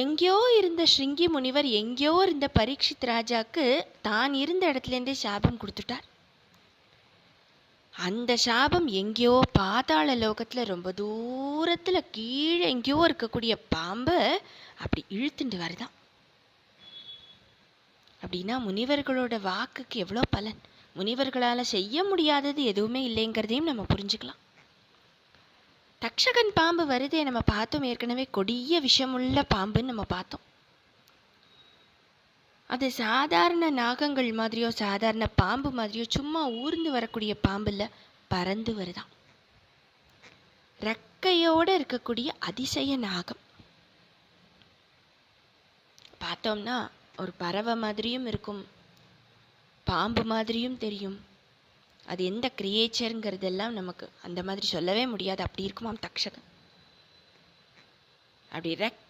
எங்கேயோ இருந்த ஸ்ருங்கி முனிவர் எங்கேயோ இருந்த பரீட்சித் ராஜாக்கு தான் இருந்த இடத்துலேருந்தே சாபம் கொடுத்துட்டார். அந்த சாபம் எங்கேயோ பாதாள லோகத்தில் ரொம்ப தூரத்தில் கீழே எங்கேயோ இருக்கக்கூடிய பாம்பை அப்படி இழுத்துட்டு வருதான். அப்படின்னா முனிவர்களோட வாக்குக்கு எவ்வளோ பலன். முனிவர்களால் செய்ய முடியாதது எதுவுமே இல்லைங்கிறதையும் நம்ம புரிஞ்சுக்கலாம். தக்ஷகன் பாம்பு வருதே நம்ம பார்த்தோம் ஏற்கனவே, கொடிய விஷமுள்ள பாம்புன்னு நம்ம பார்த்தோம். அது சாதாரண நாகங்கள் மாதிரியோ சாதாரண பாம்பு மாதிரியோ சும்மா ஊர்ந்து வரக்கூடிய பாம்புல பறந்து வருதான். ரெக்கையோடு இருக்கக்கூடிய அதிசய நாகம். பார்த்தோம்னா ஒரு பறவை மாதிரியும் இருக்கும், பாம்பு மாதிரியும் தெரியும். அது எந்த கிரியேச்சருங்கிறதெல்லாம் நமக்கு அந்த மாதிரி சொல்லவே முடியாது. அப்படி இருக்குமாம் தக்ஷகன். அப்படி ரெக்கை